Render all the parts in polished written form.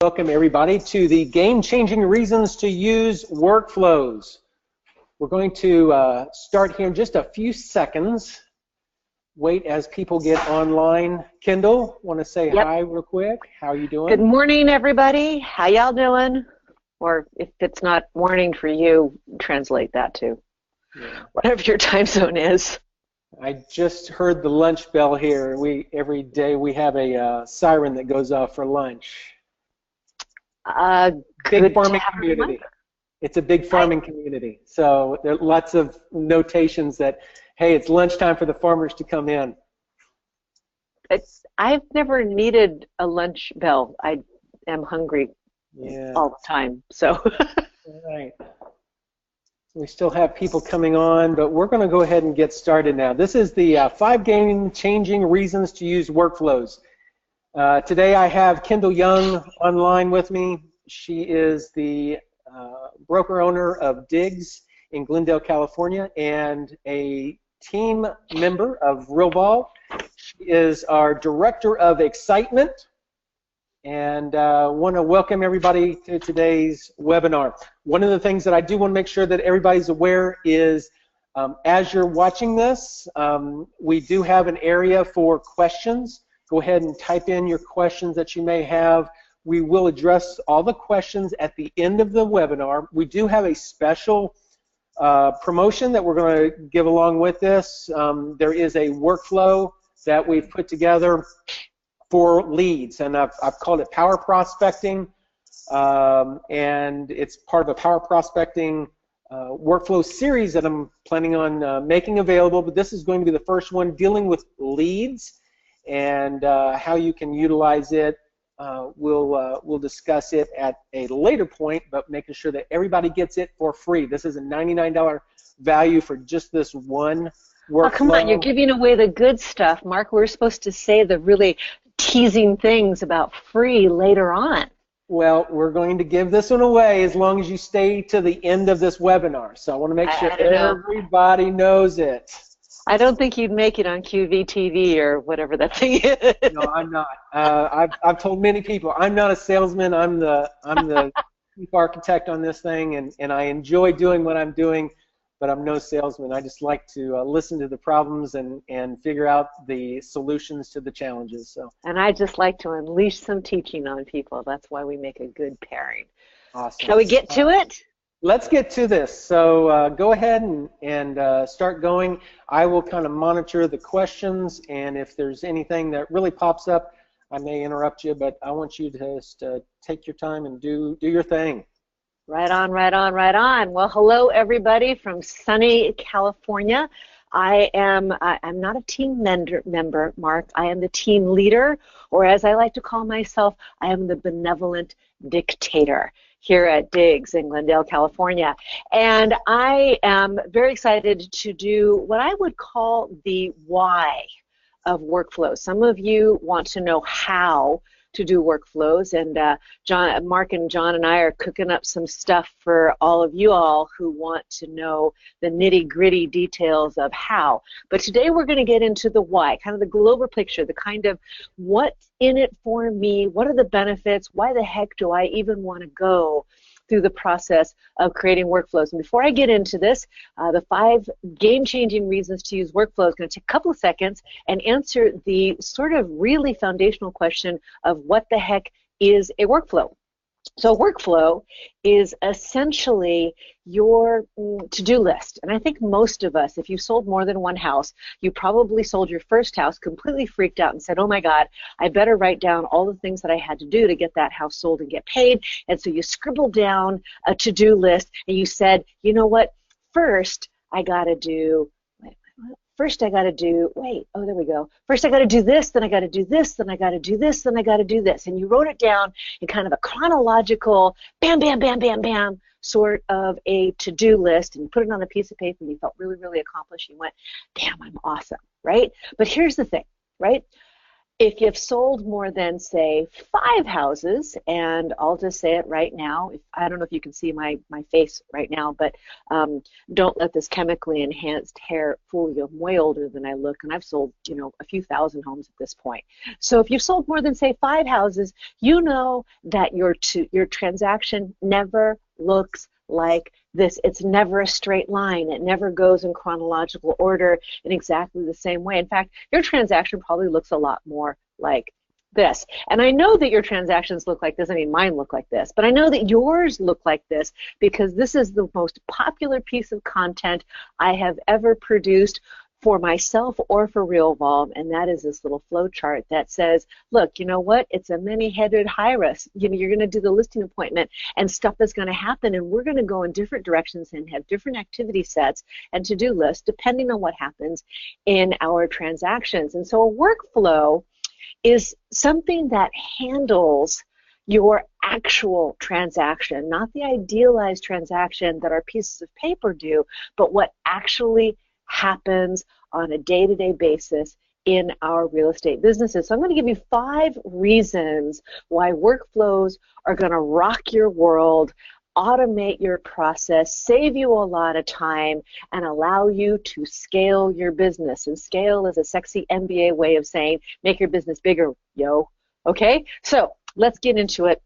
Welcome everybody to the game-changing reasons to use workflows. We're going to start here in just a few seconds. Wait as people get online. Kendall, want to say hi real quick? How are you doing? Good morning, everybody. How y'all doing? Or if it's not morning for you, translate that to whatever your time zone is. I just heard the lunch bell here. Every day we have a siren that goes off for lunch. Big farming community. It's a big farming community. So there are lots of notations that, hey, it's lunchtime for the farmers to come in. I've never needed a lunch bell. I am hungry all the time. So. Right. We still have people coming on, but we're going to go ahead and get started now. This is the 5 game-changing reasons to use workflows. Today I have Kendyl Young online with me. She is the broker owner of Diggs in Glendale, California, and a team member of Realvolve. She is our Director of Excitement, and want to welcome everybody to today's webinar. One of the things that I do want to make sure that everybody's aware is as you're watching this, we do have an area for questions. Go ahead and type in your questions that you may have. We will address all the questions at the end of the webinar. We do have a special promotion that we're going to give along with this. There is a workflow that we've put together for leads, and I've called it Power Prospecting, and it's part of a Power Prospecting workflow series that I'm planning on making available, but this is going to be the first one dealing with leads and how you can utilize it. We'll discuss it at a later point, but making sure that everybody gets it for free. This is a $99 value for just this one workflow. Oh, come on, you're giving away the good stuff, Mark. We're supposed to say the really teasing things about free later on. Well, we're going to give this one away as long as you stay to the end of this webinar. So I want to make sure everybody knows it. I don't think you'd make it on QVTV or whatever that thing is. No, I'm not. I've told many people I'm not a salesman. I'm the chief architect on this thing, and I enjoy doing what I'm doing, but I'm no salesman. I just like to listen to the problems and figure out the solutions to the challenges. So. And I just like to unleash some teaching on people. That's why we make a good pairing. Awesome. Shall we get to it? Let's get to this. So go ahead and start going. I will kind of monitor the questions, and if there's anything that really pops up, I may interrupt you, but I want you to just take your time and do your thing. Right on, right on, right on. Well, hello everybody from sunny California. I'm not a team member, Mark. I am the team leader, or as I like to call myself, I am the benevolent dictator here at Diggs in Glendale, California. And I am very excited to do what I would call the why of workflows. Some of you want to know how to do workflows, and Mark and John and I are cooking up some stuff for all of you all who want to know the nitty-gritty details of how. But today we're going to get into the why, kind of the global picture, the kind of what's in it for me, what are the benefits, why the heck do I even want to go through the process of creating workflows. And before I get into this, the 5 game-changing reasons to use workflows is going to take a couple of seconds and answer the sort of really foundational question of what the heck is a workflow. So a workflow is essentially your to-do list. And I think most of us, if you sold more than one house, you probably sold your first house completely freaked out and said, oh my God, I better write down all the things that I had to do to get that house sold and get paid. And so you scribbled down a to-do list and you said, you know what, first I got to do First I got to do, there we go. First I got to do this, then I got to do this, then I got to do this, then I got to do this. And you wrote it down in kind of a chronological, bam, bam, bam, bam, bam, sort of a to-do list. And you put it on a piece of paper and you felt really, really accomplished. You went, damn, I'm awesome, right? But here's the thing, right? If you've sold more than, say, 5 houses, and I'll just say it right now, I don't know if you can see my face right now, but don't let this chemically enhanced hair fool you. I'm way older than I look, and I've sold, a few thousand homes at this point. So if you've sold more than, say, 5 houses, you know that your transaction never looks like this. It's never a straight line. It never goes in chronological order in exactly the same way. In fact, your transaction probably looks a lot more like this. And I know that your transactions look like this. I mean, mine look like this. But I know that yours look like this because this is the most popular piece of content I have ever produced for myself or for Realvolve, and that is this little flow chart that says, look, you know what? It's a many-headed iris. You're going to do the listing appointment, and stuff is going to happen, and we're going to go in different directions and have different activity sets and to-do lists depending on what happens in our transactions. And so a workflow is something that handles your actual transaction, not the idealized transaction that our pieces of paper do, but what actually happens on a day-to-day basis in our real estate businesses. So I'm going to give you 5 reasons why workflows are going to rock your world, automate your process, save you a lot of time, and allow you to scale your business. And scale is a sexy MBA way of saying make your business bigger, yo. Okay? So let's get into it.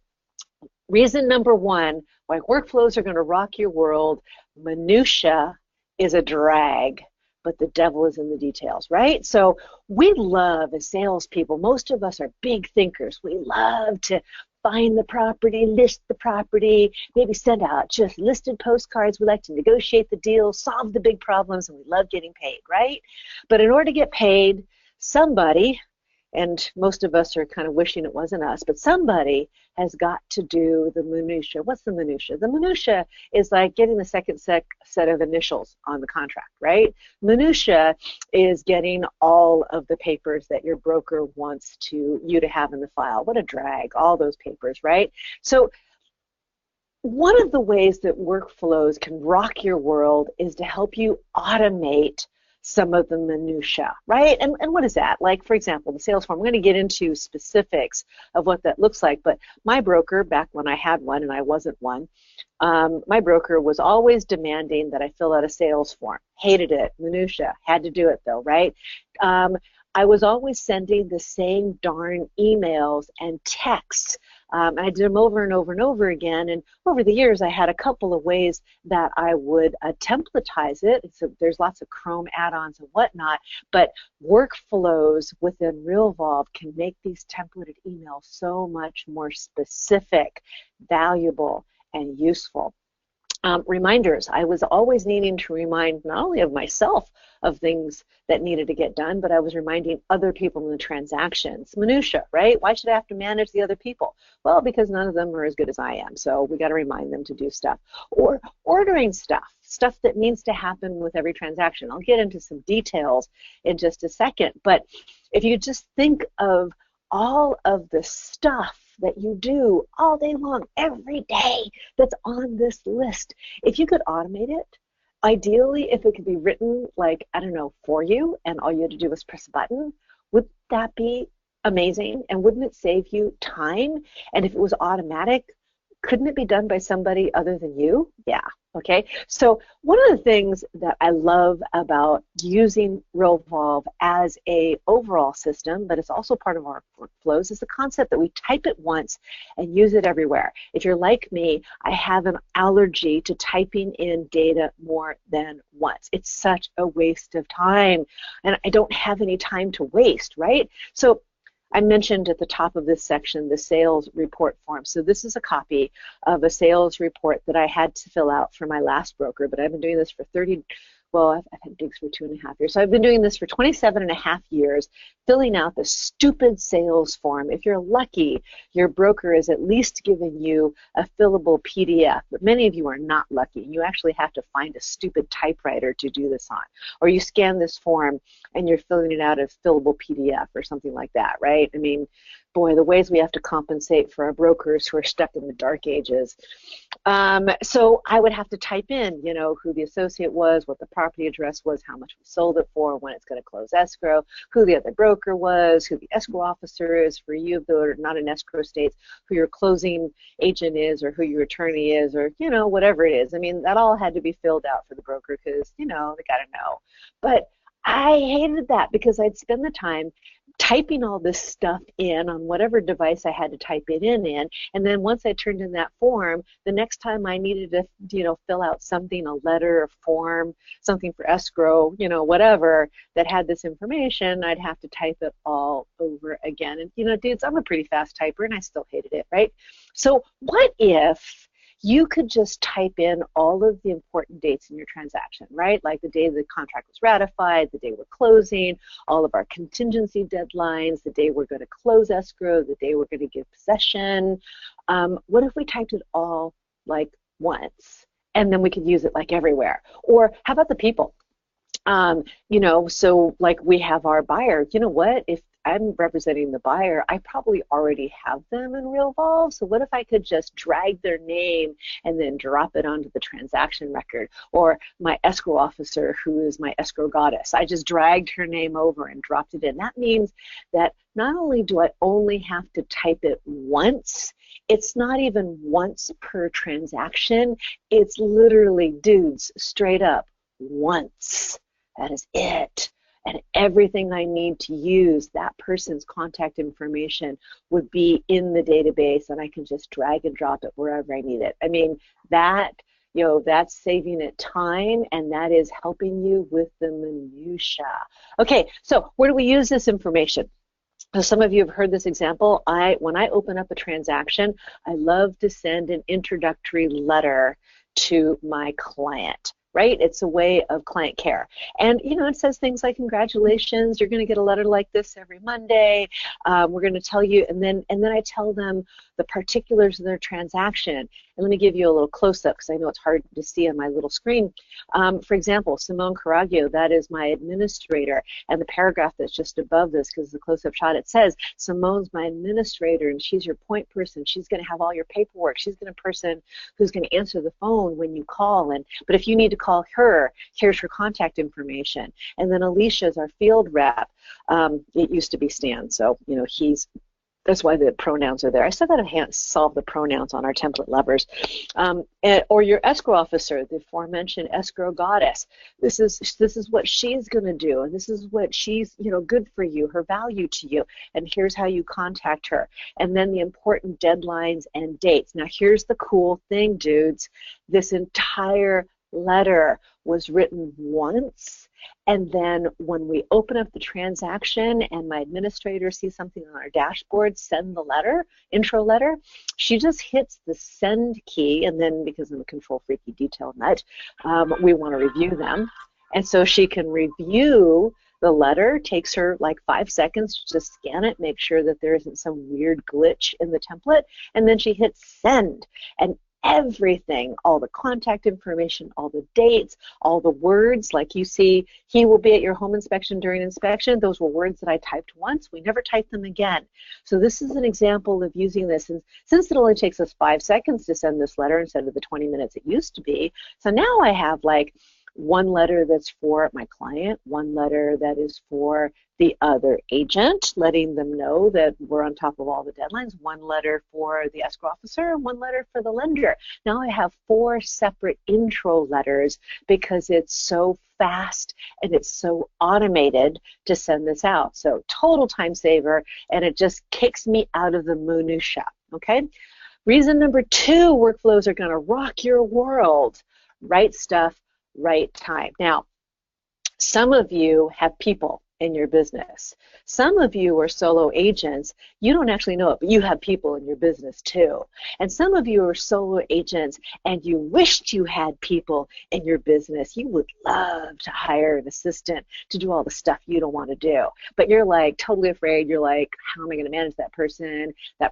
Reason number 1 why workflows are going to rock your world: minutia is a drag, but the devil is in the details, right? So we love, as salespeople, most of us are big thinkers. We love to find the property, list the property, maybe send out just listed postcards. We like to negotiate the deal, solve the big problems, and we love getting paid, right? But in order to get paid, somebody, and most of us are kind of wishing it wasn't us, but somebody has got to do the minutia. What's the minutia? The minutia is like getting the second set of initials on the contract, right? Minutia is getting all of the papers that your broker wants you to have in the file. What a drag, all those papers, right? So one of the ways that workflows can rock your world is to help you automate some of the minutia, right? And what is that? Like, for example, the sales form. I'm going to get into specifics of what that looks like, but my broker, back when I had one and I wasn't one, my broker was always demanding that I fill out a sales form. Hated it, minutia, had to do it though, right? I was always sending the same darn emails and texts. I did them over and over and over again, and over the years I had a couple of ways that I would templatize it. So there's lots of Chrome add-ons and whatnot, but workflows within Realvolve can make these templated emails so much more specific, valuable, and useful. Reminders. I was always needing to remind not only of myself of things that needed to get done, but I was reminding other people in the transactions. Minutia, right? Why should I have to manage the other people? Well, because none of them are as good as I am, so we got to remind them to do stuff. Or ordering stuff that needs to happen with every transaction. I'll get into some details in just a second, but if you just think of all of the stuff that you do all day long, every day, that's on this list. If you could automate it, ideally, if it could be written, like, I don't know, for you, and all you had to do was press a button, would that be amazing? And wouldn't it save you time? And if it was automatic, couldn't it be done by somebody other than you? Yeah, okay. So one of the things that I love about using Realvolve as a overall system, but it's also part of our workflows, is the concept that we type it once and use it everywhere. If you're like me, I have an allergy to typing in data more than once. It's such a waste of time, and I don't have any time to waste, right? So I mentioned at the top of this section the sales report form. So this is a copy of a sales report that I had to fill out for my last broker, but I've been doing this for I've had gigs for 2.5 years. So I've been doing this for 27.5 years, filling out the stupid sales form. If you're lucky, your broker is at least giving you a fillable PDF, but many of you are not lucky. You actually have to find a stupid typewriter to do this on. Or you scan this form and you're filling it out as fillable PDF or something like that, right? I mean, boy, the ways we have to compensate for our brokers who are stuck in the dark ages. So I would have to type in, you know, who the associate was, what the property address was, how much we sold it for, when it's going to close escrow, who the other broker was, who the escrow officer is for you that are not in escrow states, who your closing agent is, or who your attorney is, or, you know, whatever it is. I mean, that all had to be filled out for the broker because, you know, they got to know. But I hated that because I'd spend the time typing all this stuff in on whatever device I had to type it in, and then once I turned in that form, the next time I needed to, you know, fill out something, a letter, a form, something for escrow, you know, whatever, that had this information, I'd have to type it all over again. And, you know, dudes, I'm a pretty fast typer, and I still hated it, right? So what if you could just type in all of the important dates in your transaction, right? Like the day the contract was ratified, the day we're closing, all of our contingency deadlines, the day we're going to close escrow, the day we're going to give possession. What if we typed it all like once, and then we could use it like everywhere? Or how about the people? You know, so like we have our buyer. You know what? If I'm representing the buyer, I probably already have them in Realvolve. So what if I could just drag their name and then drop it onto the transaction record? Or my escrow officer, who is my escrow goddess, I just dragged her name over and dropped it in. That means that not only do I only have to type it once, it's not even once per transaction. It's literally, dudes, straight up, once. That is it. And everything I need to use that person's contact information would be in the database, and I can just drag and drop it wherever I need it. I mean, that, you know, that's saving it time, and that is helping you with the minutia. Okay, so where do we use this information? So some of you have heard this example. When I open up a transaction, I love to send an introductory letter to my client. Right? It's a way of client care. And, you know, it says things like, congratulations, you're going to get a letter like this every Monday. We're going to tell you, and then I tell them the particulars of their transaction. And let me give you a little close-up because I know it's hard to see on my little screen. For example, Simone Caraglio, that is my administrator, and the paragraph that's just above this, because the close-up shot, it says, Simone's my administrator, and she's your point person. She's going to have all your paperwork. She's the person who's going to answer the phone when you call. But if you need to call her, here's her contact information. And then Alicia's our field rep. It used to be Stan, so, you know, that's why the pronouns are there. I said that I can't solve the pronouns on our template levers. Or your escrow officer, the aforementioned escrow goddess. This is what she's going to do, and this is what she's, you know, good for you, her value to you, and here's how you contact her. And then the important deadlines and dates. Now here's the cool thing, dudes. This entire letter was written once, and then when we open up the transaction and my administrator sees something on our dashboard, send the letter, intro letter, she just hits the send key, and then because I'm a control freaky detail nut, we want to review them. And so she can review the letter. Takes her like 5 seconds to just scan it, make sure that there isn't some weird glitch in the template, and then she hits send. And everything, all the contact information, all the dates, all the words, like you see, he will be at your home inspection during inspection. Those were words that I typed once. We never typed them again. So this is an example of using this. And since it only takes us 5 seconds to send this letter instead of the 20 minutes it used to be, so now I have like one letter that's for my client, one letter that is for the other agent, letting them know that we're on top of all the deadlines, one letter for the escrow officer, and one letter for the lender. Now I have 4 separate intro letters because it's so fast and it's so automated to send this out. So total time saver, and it just kicks me out of the minutia, okay? Reason number 2, workflows are going to rock your world. Right stuff, right time. Now, some of you have people in your business. Some of you are solo agents. You don't actually know it, but you have people in your business too. And some of you are solo agents and you wished you had people in your business. You would love to hire an assistant to do all the stuff you don't want to do. But you're like totally afraid. You're like, how am I going to manage that person? How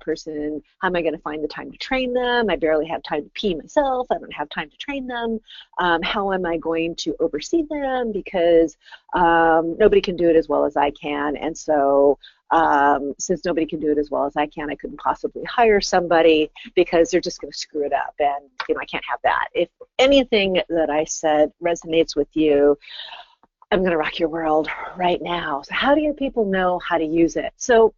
am I going to find the time to train them? I barely have time to pee myself. I don't have time to train them. How am I going to oversee them? Because nobody can do it as well as I can, and so Since nobody can do it as well as I can, I couldn't possibly hire somebody because they're just going to screw it up, and I can't have that. If anything that I said resonates with you, I'm going to rock your world right now. So how do your people know how to use it? So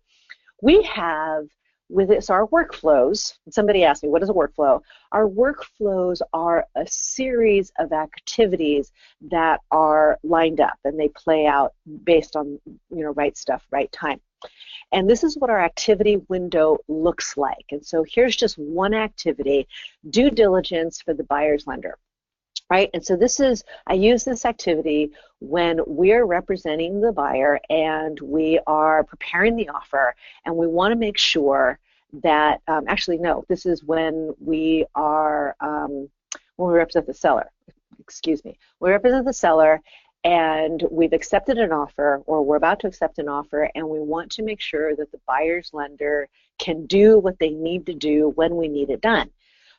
we have with it, so our workflows, somebody asked me, what is a workflow? Our workflows are a series of activities that are lined up, and they play out based on, right stuff, right time. And this is what our activity window looks like. And so here's just one activity, due diligence for the buyer's lender. Right, and so I use this activity when we're representing the buyer and we are preparing the offer, and we want to make sure that, this is when we are, when we represent the seller, we represent the seller and we've accepted an offer, or we're about to accept an offer, and we want to make sure that the buyer's lender can do what they need to do when we need it done.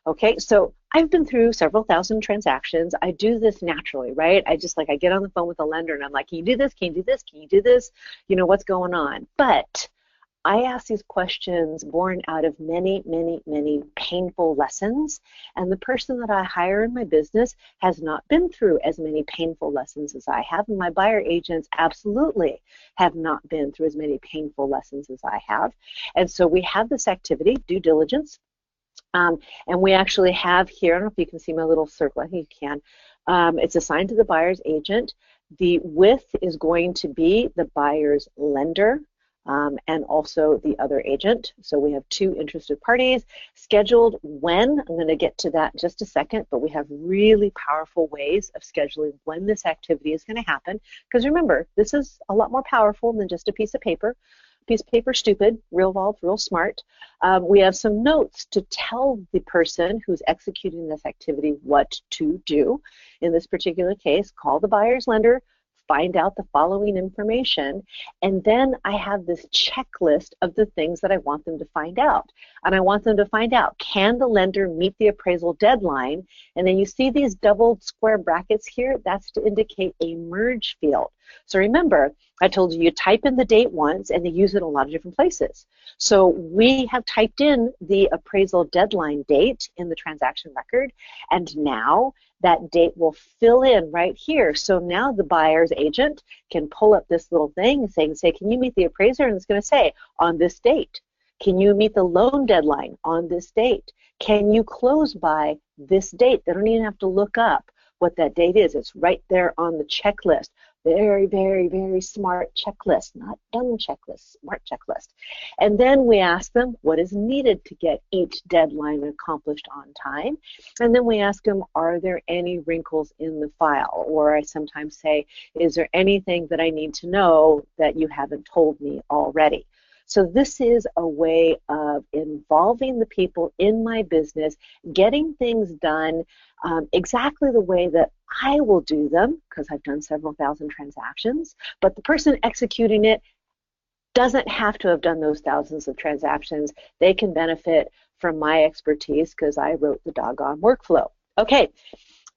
Okay, so I've been through several thousand transactions. I do this naturally, right? I get on the phone with the lender and I'm like, can you do this? Can you do this? Can you do this? What's going on? But I ask these questions born out of many, many, many painful lessons. And the person that I hire in my business has not been through as many painful lessons as I have. And my buyer agents absolutely have not been through as many painful lessons as I have. And so we have this activity, due diligence. And we actually have here, I don't know if you can see my little circle, I think you can. It's assigned to the buyer's agent. The width is going to be the buyer's lender and also the other agent. So we have two interested parties scheduled when, I'm going to get to that in just a second, but we have really powerful ways of scheduling when this activity is going to happen. Because remember, this is a lot more powerful than just a piece of paper. Piece of paper, stupid. Realvolve, real smart. We have some notes to tell the person who's executing this activity what to do. In this particular case, call the buyer's lender, find out the following information, and then I have this checklist of the things that I want them to find out. And I want them to find out, can the lender meet the appraisal deadline? And then you see these doubled square brackets here, that's to indicate a merge field. So remember, I told you type in the date once and they use it in a lot of different places. So we have typed in the appraisal deadline date in the transaction record, and now that date will fill in right here. So now the buyer's agent can pull up this little thing and say, can you meet the appraiser? And it's going to say, on this date. Can you meet the loan deadline on this date? Can you close by this date? They don't even have to look up what that date is. It's right there on the checklist. Very, very, very smart checklist, not dumb checklist, smart checklist. And then we ask them what is needed to get each deadline accomplished on time. And then we ask them, are there any wrinkles in the file? Or I sometimes say, is there anything that I need to know that you haven't told me already? So this is a way of involving the people in my business, getting things done exactly the way that I will do them, because I've done several thousand transactions, but the person executing it doesn't have to have done those thousands of transactions. They can benefit from my expertise because I wrote the doggone workflow. Okay.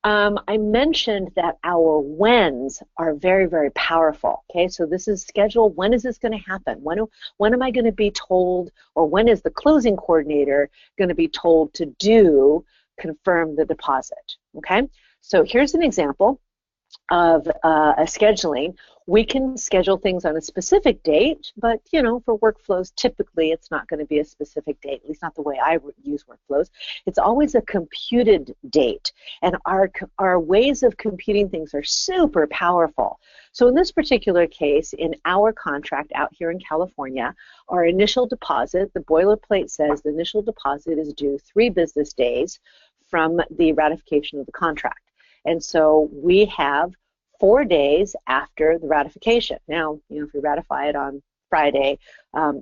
I mentioned that our whens are very, very powerful. Okay, so this is scheduled. When is this going to happen? When am I going to be told, or when is the closing coordinator going to be told to confirm the deposit? Okay, so here's an example of a scheduling. We can schedule things on a specific date, but for workflows, typically it's not going to be a specific date, at least not the way I use workflows. It's always a computed date, and our ways of computing things are super powerful. So in this particular case, in our contract out here in California, our initial deposit, the boilerplate says the initial deposit is due 3 business days from the ratification of the contract. And so we have 4 days after the ratification. Now, if we ratify it on Friday,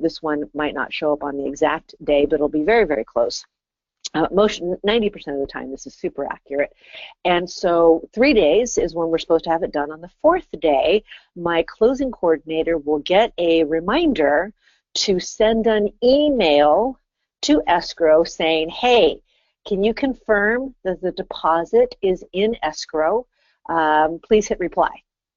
this one might not show up on the exact day, but it'll be very, very close. 90% of the time, this is super accurate. And so 3 days is when we're supposed to have it done. On the 4th day, my closing coordinator will get a reminder to send an email to escrow saying, hey, can you confirm that the deposit is in escrow? Please hit reply.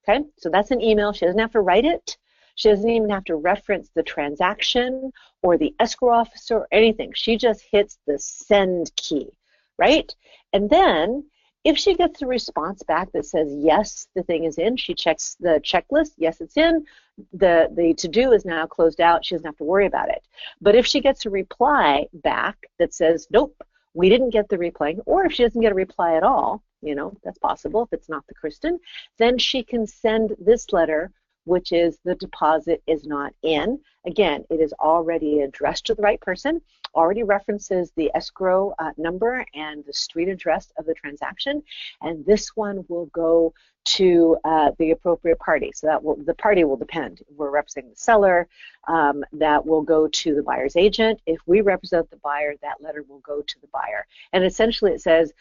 Okay, so that's an email. She doesn't have to write it. She doesn't even have to reference the transaction or the escrow officer or anything. She just hits the send key, right? And then if she gets a response back that says, yes, the thing is in, she checks the checklist, yes, it's in, the to-do is now closed out, she doesn't have to worry about it. But if she gets a reply back that says, nope, we didn't get the reply, or if she doesn't get a reply at all, you know, that's possible if it's not the Kristen, then she can send this letter, which is the deposit is not in. Again, it is already addressed to the right person, already references the escrow number and the street address of the transaction, and this one will go to the appropriate party. So that will, the party will depend. If we're representing the seller, that will go to the buyer's agent. If we represent the buyer, that letter will go to the buyer. And essentially it says,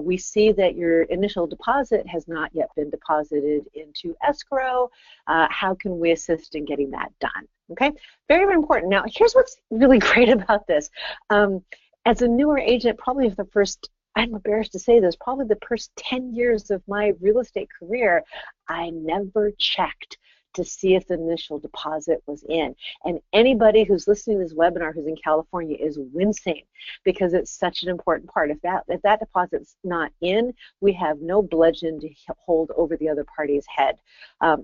we see that your initial deposit has not yet been deposited into escrow. How can we assist in getting that done? Okay, very, very important. Now, here's what's really great about this. As a newer agent, probably for the first, I'm embarrassed to say this, probably the first 10 years of my real estate career, I never checked to see if the initial deposit was in. And anybody who's listening to this webinar who's in California is wincing because it's such an important part. If that deposit's not in, we have no bludgeon to hold over the other party's head.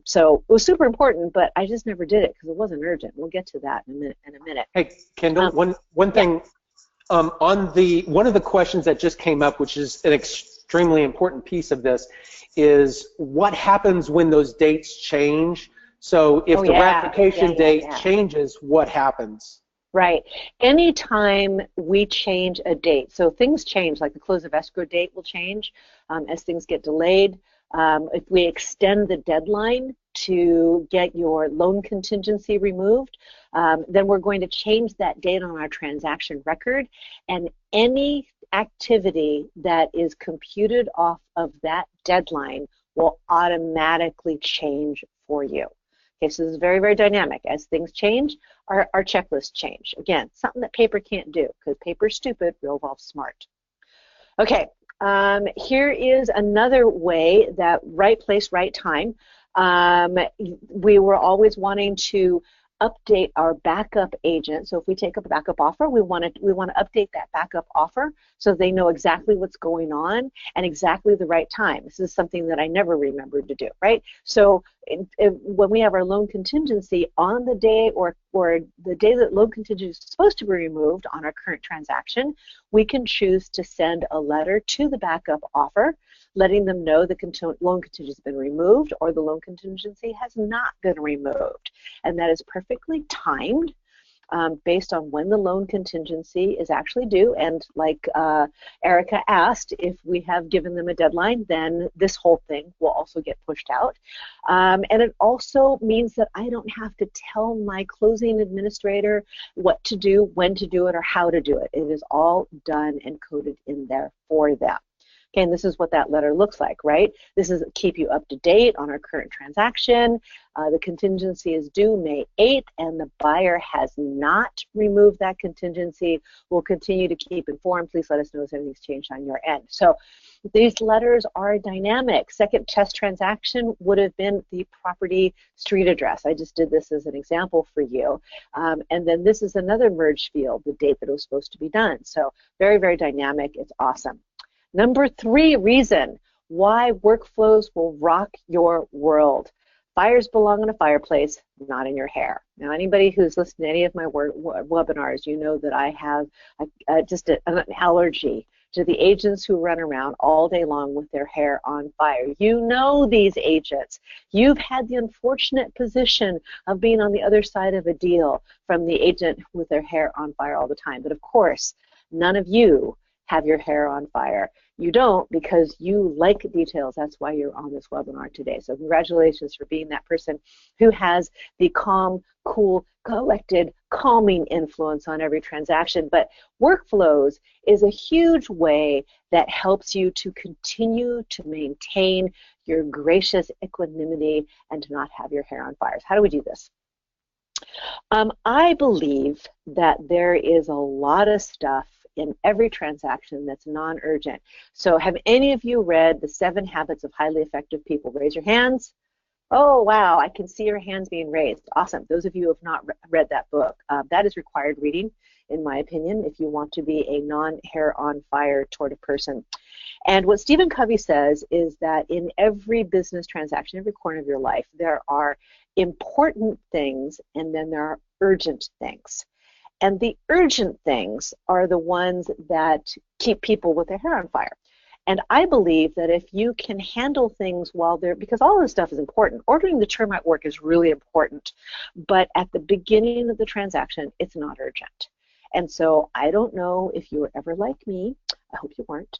So it was super important, but I just never did it because it wasn't urgent. We'll get to that in a minute. Hey, Kendyl, one thing, on one of the questions that just came up, which is an extremely important piece of this, is what happens when those dates change? So if the ratification date changes, what happens? Right. Anytime we change a date, so things change, like the close of escrow date will change as things get delayed. If we extend the deadline to get your loan contingency removed, then we're going to change that date on our transaction record, and any activity that is computed off of that deadline will automatically change for you. Okay, so this is very, very dynamic. As things change, our checklists change. Again, something that paper can't do, because paper's stupid, Realvolve's smart. Okay, here is another way that right place, right time. We were always wanting to update our backup agent. So if we take up a backup offer, we want to update that backup offer so they know exactly what's going on and exactly the right time. This is something that I never remembered to do, right? So when we have our loan contingency on the day or the day that loan contingency is supposed to be removed on our current transaction, we can choose to send a letter to the backup offer letting them know the loan contingency has been removed or the loan contingency has not been removed. And that is perfectly timed based on when the loan contingency is actually due. And like Erica asked, if we have given them a deadline, then this whole thing will also get pushed out. And it also means that I don't have to tell my closing administrator what to do, when to do it, or how to do it. It is all done and coded in there for them. Okay, and this is what that letter looks like, right? This is keep you up to date on our current transaction. The contingency is due May 8th, and the buyer has not removed that contingency. We'll continue to keep informed. Please let us know if anything's changed on your end. So these letters are dynamic. Second test transaction would have been the property street address. I just did this as an example for you. And then this is another merge field, the date that it was supposed to be done. So very, very dynamic. It's awesome. Number 3 reason why workflows will rock your world. Fires belong in a fireplace, not in your hair. Now, anybody who's listened to any of my webinars, you know that I have just an allergy to the agents who run around all day long with their hair on fire. You know these agents. You've had the unfortunate position of being on the other side of a deal from the agent with their hair on fire all the time. But of course, none of you have your hair on fire. You don't, because you like details. That's why you're on this webinar today. So congratulations for being that person who has the calm, cool, collected, calming influence on every transaction. But workflows is a huge way that helps you to continue to maintain your gracious equanimity and to not have your hair on fire. How do we do this? I believe that there is a lot of stuff in every transaction that's non-urgent. So have any of you read The 7 Habits of Highly Effective People? Raise your hands. Oh, wow. I can see your hands being raised. Awesome. Those of you who have not read that book, that is required reading, in my opinion, if you want to be a non-hair on fire sort of person. And what Stephen Covey says is that in every business transaction, every corner of your life, there are important things and then there are urgent things. And the urgent things are the ones that keep people with their hair on fire. And I believe that if you can handle things while they're, because all this stuff is important, ordering the termite work is really important, but at the beginning of the transaction, it's not urgent. And so I don't know if you were ever like me, I hope you weren't,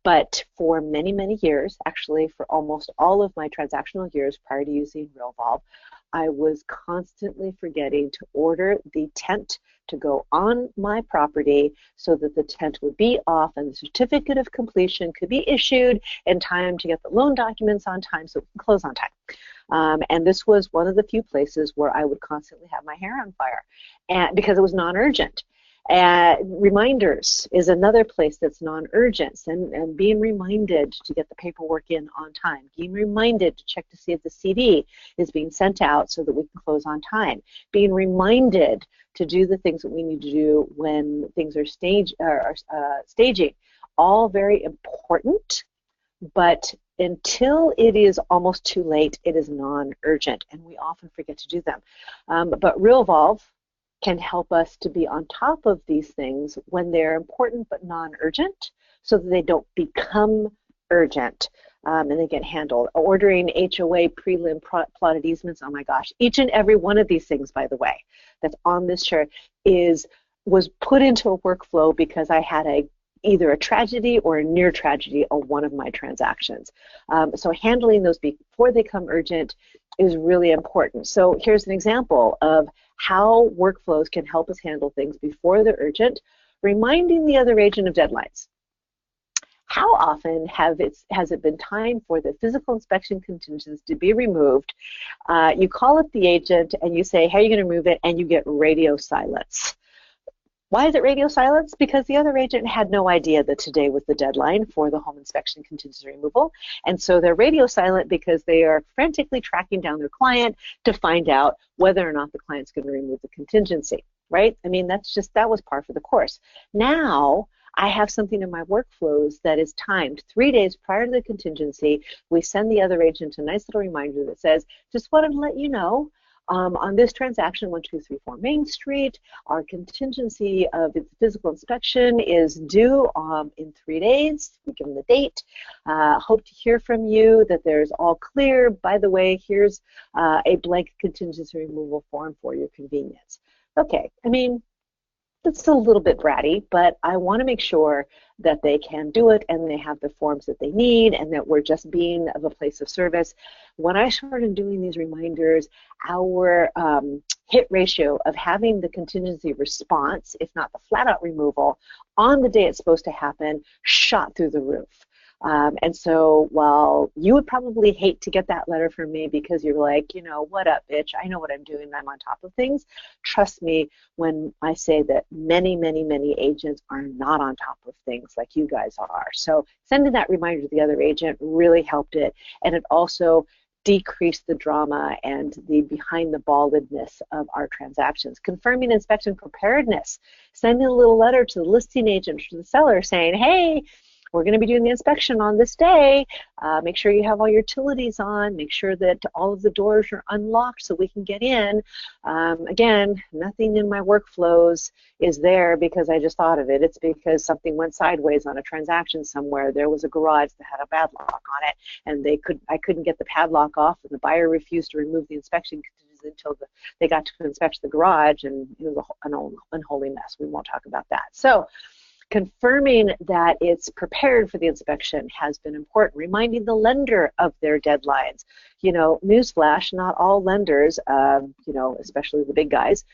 but for many, many years, actually for almost all of my transactional years prior to using Realvolve, I was constantly forgetting to order the tent to go on my property so that the tent would be off and the certificate of completion could be issued in time to get the loan documents on time so we can close on time. And this was one of the few places where I would constantly have my hair on fire, and because it was non-urgent. Reminders is another place that's non-urgent, and being reminded to get the paperwork in on time, being reminded to check to see if the CD is being sent out so that we can close on time, being reminded to do the things that we need to do when things are staging, all very important, but until it is almost too late, it is non-urgent, and we often forget to do them. But Realvolve can help us to be on top of these things when they're important but non-urgent so that they don't become urgent and they get handled. Ordering HOA prelim plotted easements, oh my gosh, each and every one of these things, by the way, that's on this chart was put into a workflow because I had either a tragedy or a near tragedy on one of my transactions. So handling those before they become urgent is really important. So here's an example of how workflows can help us handle things before they're urgent, reminding the other agent of deadlines. How often has it been time for the physical inspection contingencies to be removed? You call up the agent and you say, how are you going to remove it? And you get radio silence. Why is it radio silence? Because the other agent had no idea that today was the deadline for the home inspection contingency removal. And so they're radio silent because they are frantically tracking down their client to find out whether or not the client's going to remove the contingency, right? I mean, that was par for the course. Now, I have something in my workflows that is timed 3 days prior to the contingency. We send the other agent a nice little reminder that says, just wanted to let you know, on this transaction, 1234 Main Street, our contingency of its physical inspection is due in 3 days. We give them the date. Hope to hear from you that there's all clear. By the way, here's a blank contingency removal form for your convenience. Okay, I mean, it's a little bit bratty, but I want to make sure that they can do it and they have the forms that they need and that we're just being of a place of service. When I started doing these reminders, our hit ratio of having the contingency response, if not the flat-out removal, on the day it's supposed to happen, shot through the roof. And so while you would probably hate to get that letter from me because you're like, you know, what up, bitch? I know what I'm doing. I'm on top of things. Trust me when I say that many, many, many agents are not on top of things like you guys are. So sending that reminder to the other agent really helped it. And it also decreased the drama and the behind the balledness of our transactions. Confirming inspection preparedness, sending a little letter to the listing agent, to the seller saying, hey, we're going to be doing the inspection on this day. Make sure you have all your utilities on. Make sure that all of the doors are unlocked so we can get in. Again, nothing in my workflows is there because I just thought of it. It's because something went sideways on a transaction somewhere. There was a garage that had a padlock on it, and I couldn't get the padlock off, and the buyer refused to remove the inspection until they got to inspect the garage, and it was an unholy mess. We won't talk about that. So, confirming that it's prepared for the inspection has been important. Reminding the lender of their deadlines. You know, newsflash, not all lenders, you know, especially the big guys,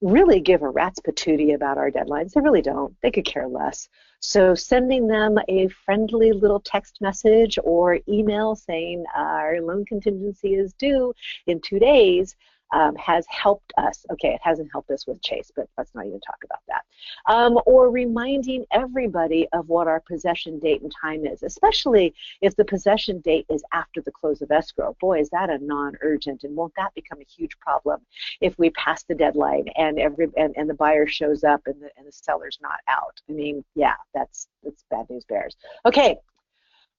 really give a rat's patootie about our deadlines. They really don't. They could care less. So sending them a friendly little text message or email saying our loan contingency is due in 2 days has helped us. Okay, it hasn't helped us with Chase, but let's not even talk about that. Or reminding everybody of what our possession date and time is, especially if the possession date is after the close of escrow. Boy, is that a non-urgent, and won't that become a huge problem if we pass the deadline and the buyer shows up and the seller's not out? I mean, yeah, that's bad news bears. Okay,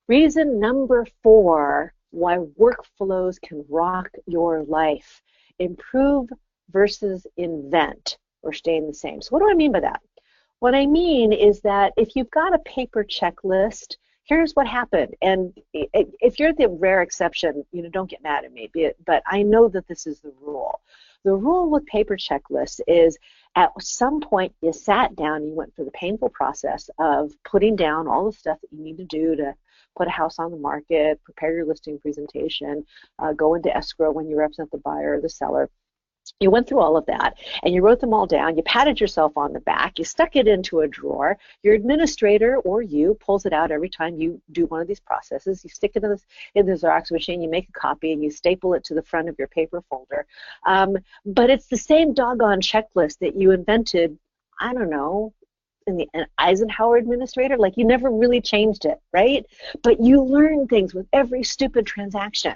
reason number 4 why workflows can rock your life. Improve versus invent, or staying the same. So what do I mean by that? What I mean is that if you've got a paper checklist, here's what happened. And if you're the rare exception, don't get mad at me, but I know that this is the rule. The rule with paper checklists is at some point you sat down, you went through the painful process of putting down all the stuff that you need to do to put a house on the market, prepare your listing presentation, go into escrow when you represent the buyer or the seller. You went through all of that, and you wrote them all down. You patted yourself on the back. You stuck it into a drawer. Your administrator or you pulls it out every time you do one of these processes. You stick it in the Xerox machine. You make a copy, and you staple it to the front of your paper folder. But it's the same doggone checklist that you invented, I don't know, in the Eisenhower administrator. Like, you never really changed it, right? But you learn things with every stupid transaction.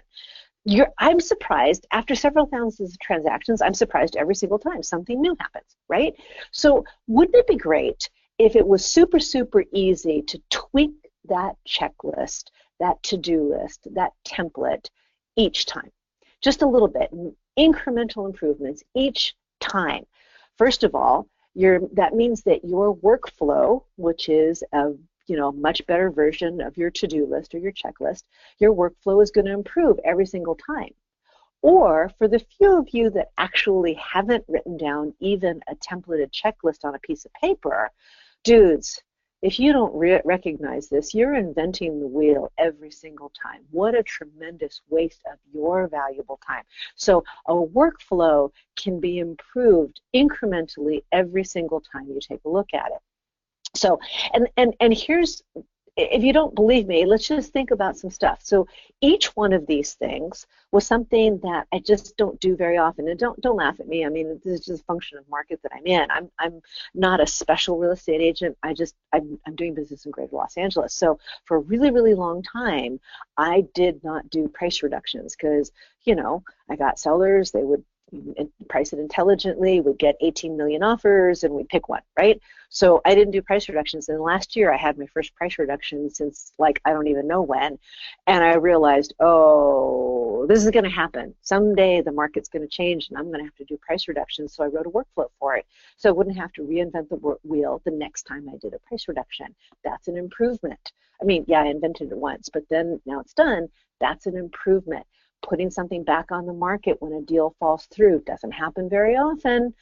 I'm surprised, after several thousands of transactions, I'm surprised every single time something new happens, right? So wouldn't it be great if it was super, super easy to tweak that checklist, that to-do list, that template each time? Just a little bit, incremental improvements each time. First of all, that means that your workflow, which is a much better version of your to-do list or your checklist, your workflow is going to improve every single time. Or for the few of you that actually haven't written down even a templated checklist on a piece of paper, dudes, if you don't recognize this, you're inventing the wheel every single time. What a tremendous waste of your valuable time. So a workflow can be improved incrementally every single time you take a look at it. So, and here's, if you don't believe me, let's just think about some stuff. So each one of these things was something that I just don't do very often. And don't laugh at me. I mean, this is just a function of market that I'm in. I'm not a special real estate agent. I'm doing business in Greater Los Angeles. So for a really, really long time, I did not do price reductions because, I got sellers, they would price it intelligently, we'd get 18 million offers, and we'd pick one, right? So I didn't do price reductions. And last year I had my first price reduction since, like, I don't even know when. And I realized, oh, this is going to happen. Someday the market's going to change and I'm going to have to do price reductions. So I wrote a workflow for it. So I wouldn't have to reinvent the wheel the next time I did a price reduction. That's an improvement. I mean, yeah, I invented it once, but then now it's done. That's an improvement. Putting something back on the market when a deal falls through doesn't happen very often,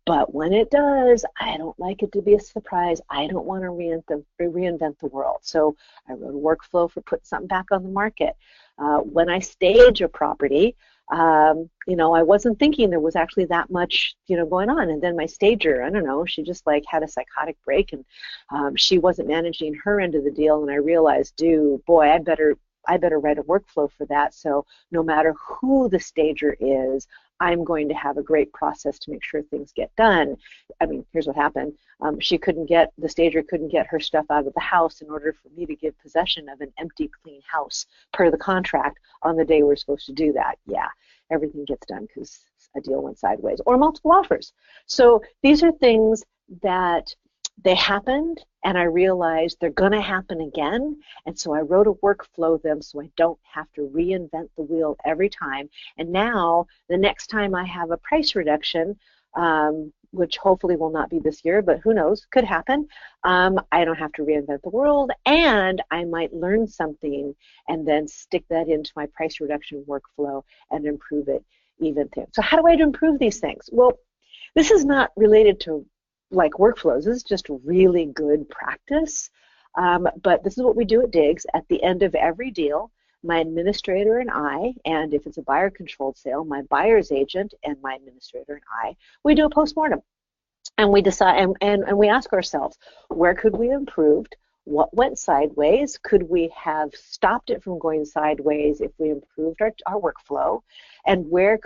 but when it does, I don't like it to be a surprise. I don't want to reinvent the world. So I wrote a workflow for putting something back on the market. When I stage a property, I wasn't thinking there was actually that much, going on. And then my stager, I don't know, she just had a psychotic break, and she wasn't managing her end of the deal. And I realized, boy, I better write a workflow for that. So no matter who the stager is, I'm going to have a great process to make sure things get done. I mean, here's what happened. The stager couldn't get her stuff out of the house in order for me to give possession of an empty, clean house per the contract on the day we're supposed to do that. Yeah, everything gets done because a deal went sideways, or multiple offers. So these are things that they happened, and I realized they're going to happen again, and so I wrote a workflow them so I don't have to reinvent the wheel every time. And now, the next time I have a price reduction, which hopefully will not be this year, but who knows, could happen, I don't have to reinvent the world, and I might learn something and then stick that into my price reduction workflow and improve it even there. So how do I improve these things? Well, this is not related to workflows. This is just really good practice. But this is what we do at Diggs. At the end of every deal, my administrator and I, and if it's a buyer-controlled sale, my buyer's agent and my administrator and I, we do a postmortem. And we decide, and we ask ourselves, where could we have improved? What went sideways? Could we have stopped it from going sideways if we improved our workflow? And where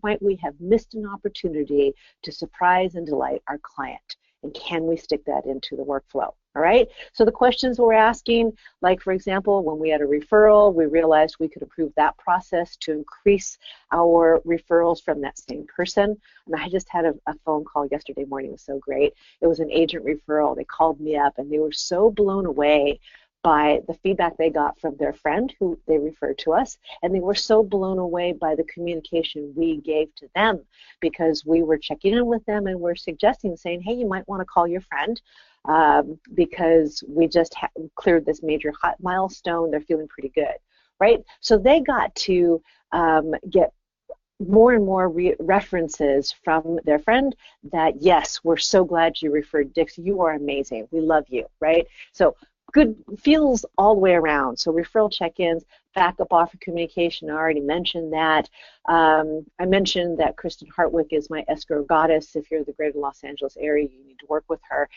might we have missed an opportunity to surprise and delight our client? And can we stick that into the workflow? All right, so the questions we're asking, like for example, when we had a referral, we realized we could improve that process to increase our referrals from that same person. And I just had a phone call yesterday morning. It was so great. It was an agent referral. They called me up and they were so blown away by the feedback they got from their friend who they referred to us, and they were so blown away by the communication we gave to them, because we were checking in with them and we're suggesting, saying, hey, you might want to call your friend because we just cleared this major hot milestone. They're feeling pretty good, right? So they got to get more and more references from their friend that, yes, we're so glad you referred Dix. You are amazing. We love you, right? So good feels all the way around. So referral check-ins, backup offer communication, I already mentioned that. I mentioned that Kristen Hartwick is my escrow goddess. If you're in the greater Los Angeles area, you need to work with her.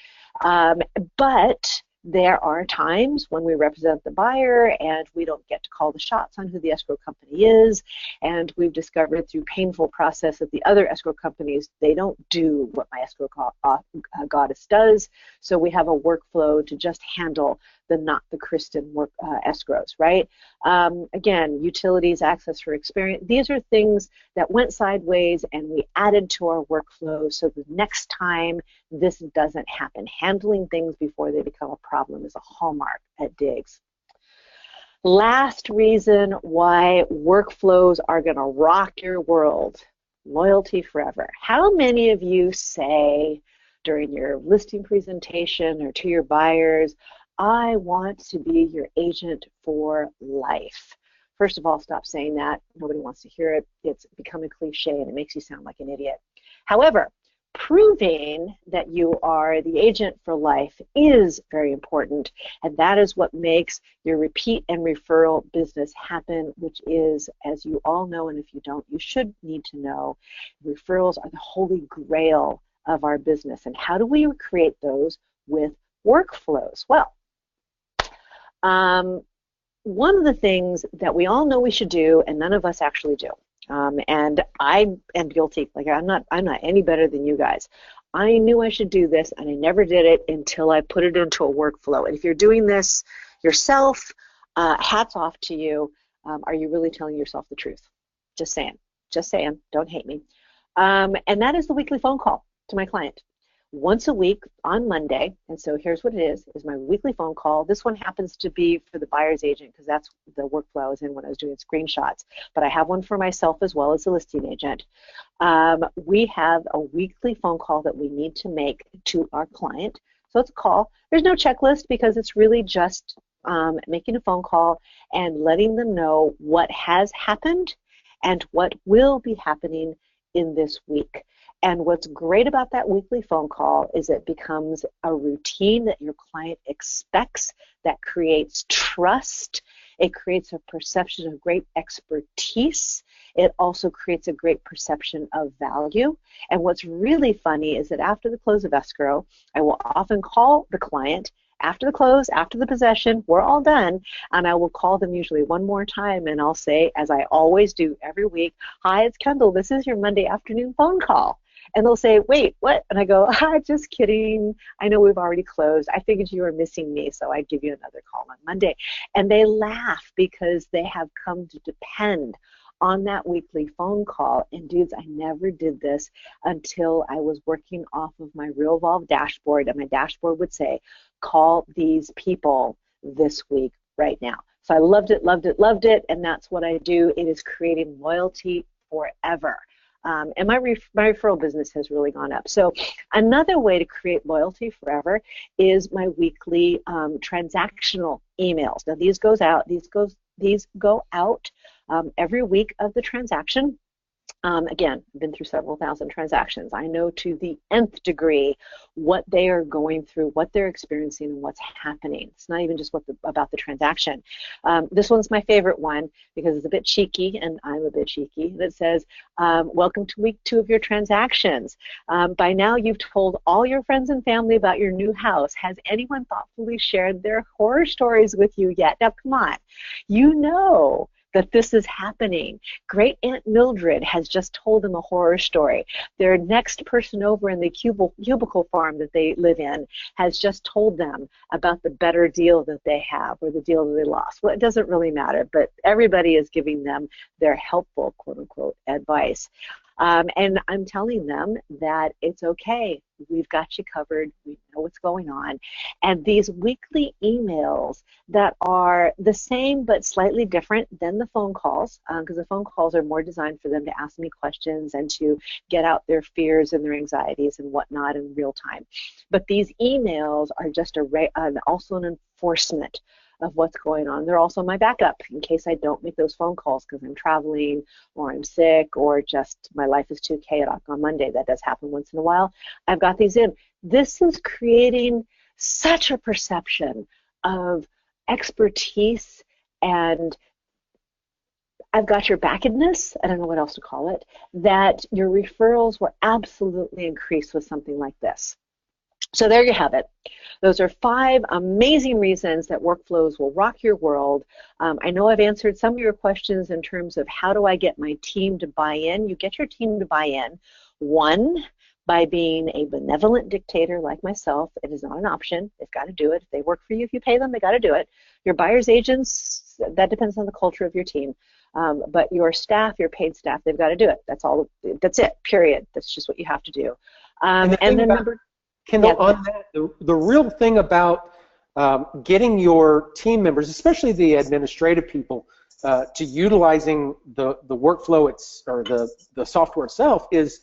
But there are times when we represent the buyer and we don't get to call the shots on who the escrow company is, and we've discovered through painful process that the other escrow companies, they don't do what my escrow goddess does, so we have a workflow to just handle the not the Kristen work escrows, right? Again, utilities, access for experience, these are things that went sideways and we added to our workflow so the next time this doesn't happen. Handling things before they become a problem is a hallmark at Diggs. Last reason why workflows are going to rock your world, loyalty forever. How many of you say during your listing presentation or to your buyers, I want to be your agent for life? First of all, stop saying that. Nobody wants to hear it. It's become a cliche and it makes you sound like an idiot. However, proving that you are the agent for life is very important, and that is what makes your repeat and referral business happen, which is, as you all know, and if you don't, you should need to know, referrals are the holy grail of our business. And how do we create those? With workflows. Well, one of the things that we all know we should do and none of us actually do, and I am guilty, like I'm not any better than you guys. I knew I should do this and I never did it until I put it into a workflow. And if you're doing this yourself, hats off to you. Are you really telling yourself the truth? Just saying, don't hate me. And that is the weekly phone call to my client. Once a week on Monday, and so here's what it is my weekly phone call. This one happens to be for the buyer's agent because that's the workflow I was in when I was doing screenshots, but I have one for myself as well as the listing agent. We have a weekly phone call that we need to make to our client. So it's a call. There's no checklist because it's really just making a phone call and letting them know what has happened and what will be happening in this week. And what's great about that weekly phone call is it becomes a routine that your client expects, that creates trust. It creates a perception of great expertise. It also creates a great perception of value. And what's really funny is that after the close of escrow, I will often call the client after the close, after the possession, we're all done, and I will call them usually one more time, and I'll say, as I always do every week, hi, it's Kendyl, this is your Monday afternoon phone call. And they'll say, wait, what? And I go, just kidding. I know we've already closed. I figured you were missing me, so I'd give you another call on Monday. And they laugh because they have come to depend on that weekly phone call. And dudes, I never did this until I was working off of my Realvolve dashboard, and my dashboard would say, call these people this week right now. So I loved it, and that's what I do. It is creating loyalty forever. And my referral business has really gone up. So another way to create loyalty forever is my weekly transactional emails. Now these go out every week of the transaction. Again, I've been through several thousand transactions. I know to the nth degree what they are going through, what they're experiencing, and what's happening. It's not even just about the transaction. This one's my favorite one because it's a bit cheeky, and I'm a bit cheeky. That says, welcome to week 2 of your transactions. By now, you've told all your friends and family about your new house. Has anyone thoughtfully shared their horror stories with you yet? Now, come on. You know that this is happening. Great Aunt Mildred has just told them a horror story. Their next person over in the cubicle farm that they live in has just told them about the better deal that they have or the deal that they lost. Well, it doesn't really matter, but everybody is giving them their helpful, quote unquote, advice. And I'm telling them that it's okay. We've got you covered. We know what's going on. And these weekly emails that are the same but slightly different than the phone calls, because the phone calls are more designed for them to ask me questions and to get out their fears and their anxieties and whatnot in real time. But these emails are just also an enforcement of what's going on. They're also my backup in case I don't make those phone calls because I'm traveling or I'm sick or just my life is too chaotic on Monday. That does happen once in a while. I've got these in. This is creating such a perception of expertise and I've got your backedness, I don't know what else to call it, that your referrals will absolutely increase with something like this. So there you have it. Those are 5 amazing reasons that workflows will rock your world. I know I've answered some of your questions in terms of how do I get my team to buy in. You get your team to buy in, 1, by being a benevolent dictator like myself. It is not an option. They've got to do it. If they work for you, if you pay them, they got to do it. Your buyer's agents, that depends on the culture of your team. But your staff, your paid staff, they've got to do it. That's all. That's it, period. That's just what you have to do. And then number... Kendall, on that, the real thing about getting your team members, especially the administrative people, to utilizing the workflow or the software itself is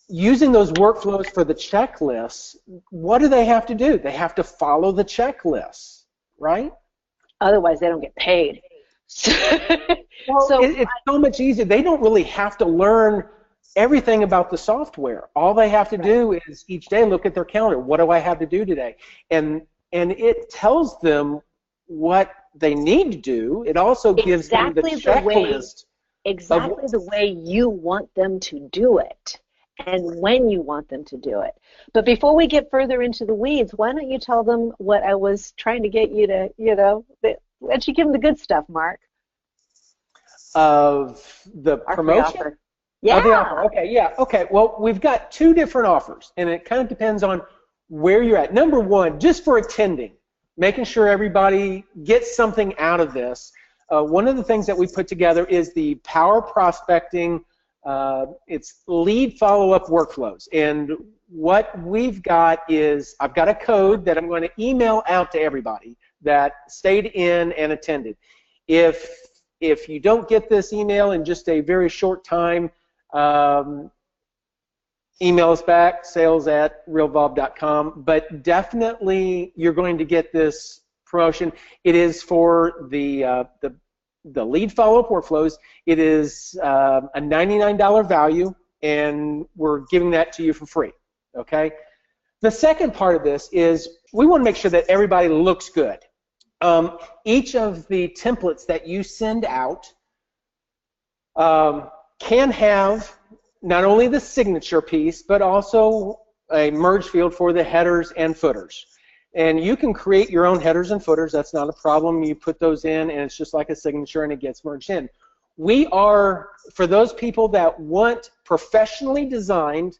using those workflows for the checklists. What do they have to do? They have to follow the checklists, right? Otherwise, they don't get paid. Well, it's so much easier. They don't really have to learn everything about the software. All they have to do is each day look at their calendar. What do I have to do today? And it tells them what they need to do. It also gives them the checklist. Exactly the way you want them to do it and when you want them to do it. But before we get further into the weeds, why don't you tell them what I was trying to get you to, why don't you give them the good stuff, Mark? Of the promotion? Yeah. Oh, the offer. Okay, yeah. Okay, well, we've got 2 different offers, and it kind of depends on where you're at. Number 1, just for attending, making sure everybody gets something out of this. One of the things that we put together is the Power Prospecting. It's lead follow-up workflows. And what we've got is I've got a code that I'm going to email out to everybody that stayed in and attended. If you don't get this email in just a very short time, email us back, sales@realvolve.com, but definitely you're going to get this promotion. It is for the lead follow-up workflows. It is a $99 value, and we're giving that to you for free, okay? The second part of this is we want to make sure that everybody looks good. Each of the templates that you send out can have not only the signature piece, but also a merge field for the headers and footers. And you can create your own headers and footers. That's not a problem. You put those in, and it's just like a signature, and it gets merged in. We are, for those people that want professionally designed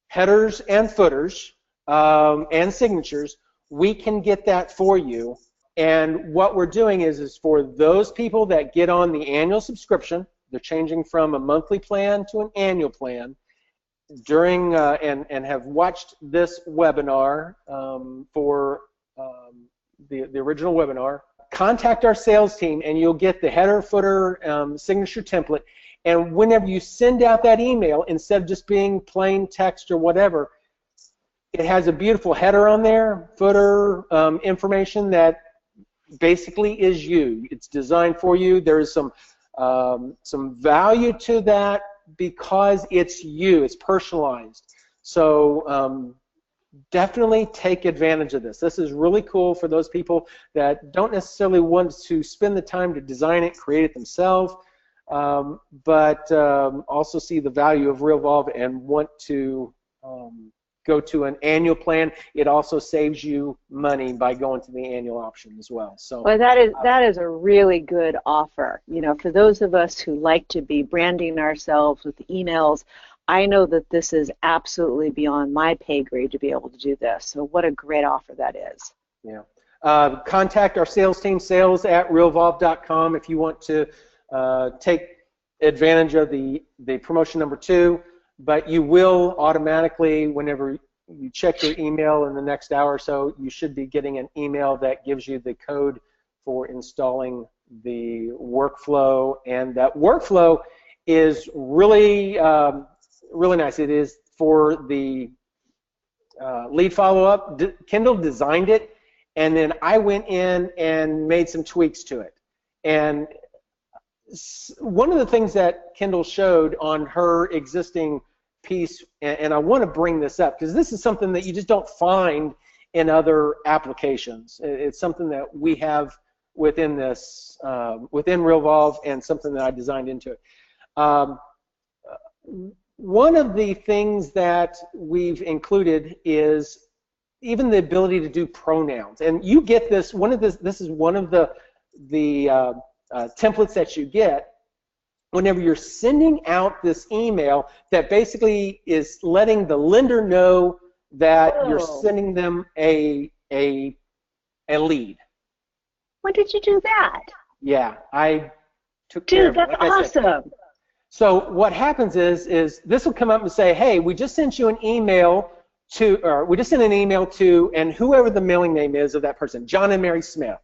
headers and footers and signatures, we can get that for you. And what we're doing is for those people that get on the annual subscription, they're changing from a monthly plan to an annual plan during and have watched this webinar for the original webinar. Contact our sales team and you'll get the header, footer, signature template. And whenever you send out that email, instead of just being plain text or whatever, it has a beautiful header on there, footer, information that basically is you. It's designed for you. There's some some value to that because it's you, it's personalized. So definitely take advantage of this. This is really cool for those people that don't necessarily want to spend the time to design it, create it themselves, but also see the value of Realvolve and want to go to an annual plan. It also saves you money by going to the annual option as well. So, well, that is a really good offer. You know, for those of us who like to be branding ourselves with emails, I know that this is absolutely beyond my pay grade to be able to do this. So what a great offer that is. Yeah. Contact our sales team, sales@realvolve.com, if you want to take advantage of the promotion number 2. But you will automatically, whenever you check your email in the next hour or so, you should be getting an email that gives you the code for installing the workflow. And that workflow is really, really nice. It is for the lead follow-up. Kendyl designed it, and then I went in and made some tweaks to it. And one of the things that Kendyl showed on her existing piece, and I want to bring this up because this is something that you just don't find in other applications. It's something that we have within this, within Realvolve, and something that I designed into it. One of the things that we've included is even the ability to do pronouns, and you get this. This is one of the templates that you get whenever you're sending out this email that basically is letting the lender know that you're sending them a lead. When did you do that? Yeah, I took care of it. Dude, that's awesome. So what happens is this will come up and say, hey, we just sent you an email to, or we just sent an email to, and whoever the mailing name is of that person, John and Mary Smith.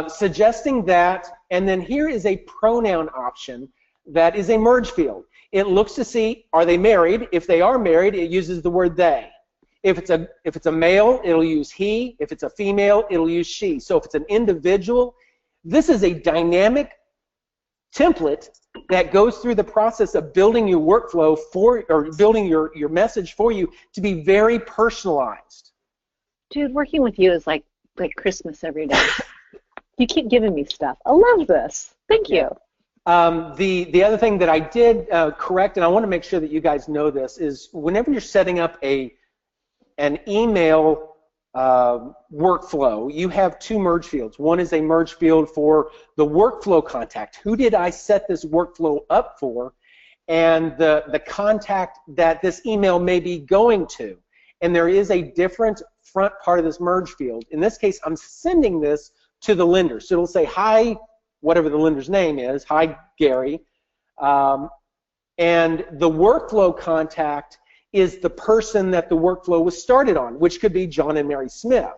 Suggesting that, and then here is a pronoun option that is a merge field. It looks to see, are they married? If they are married, it uses the word they. If it's a male, it'll use he. If it's a female, it'll use she. So if it's an individual, this is a dynamic template that goes through the process of building your workflow for, or building your message for you to be very personalized. Dude, working with you is like Christmas every day. You keep giving me stuff. I love this. Thank you. The other thing that I did correct, and I want to make sure that you guys know this, is whenever you're setting up an email workflow, you have 2 merge fields. One is a merge field for the workflow contact. Who did I set this workflow up for? And the contact that this email may be going to. And there is a different front part of this merge field. In this case, I'm sending this to the lender. So it'll say, hi, whatever the lender's name is, hi, Gary. And the workflow contact is the person that the workflow was started on, which could be John and Mary Smith.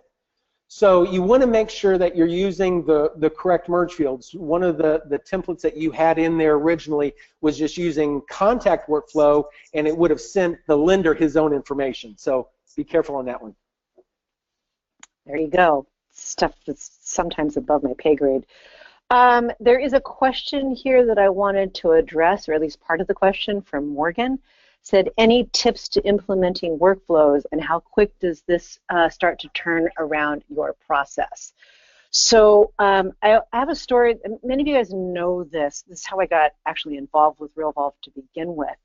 So you want to make sure that you're using the correct merge fields. One of the templates that you had in there originally was just using contact workflow, and it would have sent the lender his own information. So be careful on that one. There you go. Stuff that's sometimes above my pay grade. There is a question here that I wanted to address, or at least part of the question from Morgan. Said, any tips to implementing workflows, and how quick does this start to turn around your process? So I have a story. Many of you guys know this. This is how I got actually involved with Realvolve to begin with.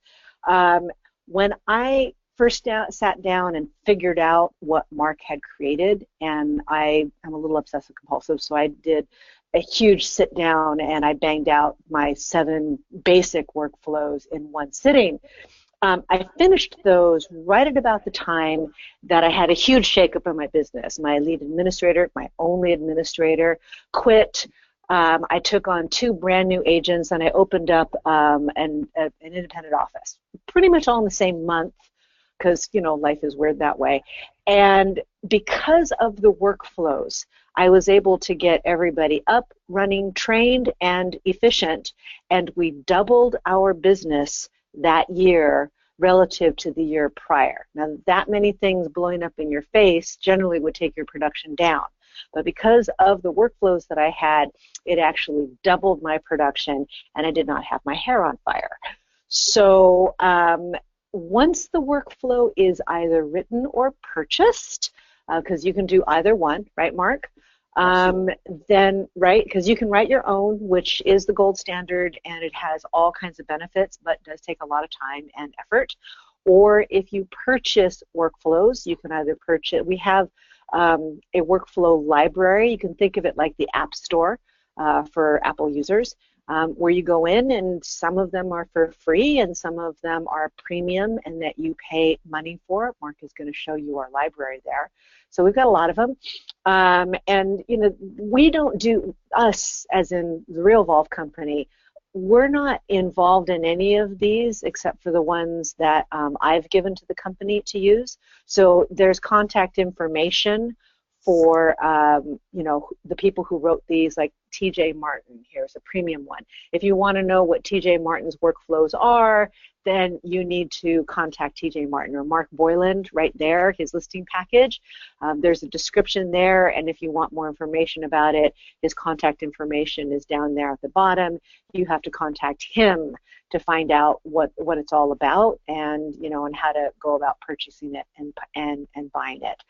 When I first sat down and figured out what Mark had created, and I'm a little obsessive compulsive, so I did a huge sit down and I banged out my 7 basic workflows in one sitting. I finished those right at about the time that I had a huge shakeup in my business. My lead administrator, my only administrator, quit. I took on 2 brand new agents, and I opened up an independent office, pretty much all in the same month, because, you know, life is weird that way. And because of the workflows, I was able to get everybody up, running, trained, and efficient, and we doubled our business that year relative to the year prior. Now, that many things blowing up in your face generally would take your production down. But because of the workflows that I had, it actually doubled my production, and I did not have my hair on fire. So once the workflow is either written or purchased, because you can do either one, right, Mark? Then, right, because you can write your own, which is the gold standard, and it has all kinds of benefits, but does take a lot of time and effort. Or if you purchase workflows, you can either purchase, we have a workflow library. You can think of it like the App Store for Apple users, where you go in, and some of them are for free and some of them are premium and that you pay money for. Mark is going to show you our library there. So we've got a lot of them. And, you know, we don't do, us as in the Realvolve company, we're not involved in any of these except for the ones that I've given to the company to use. So there's contact information for, you know, the people who wrote these, like TJ Martin. Here's a premium one. If you want to know what TJ Martin's workflows are, then you need to contact TJ Martin or Mark Boyland right there, his listing package. There's a description there, and if you want more information about it, his contact information is down there at the bottom. You have to contact him to find out what it's all about, and, you know, and how to go about purchasing it and buying it.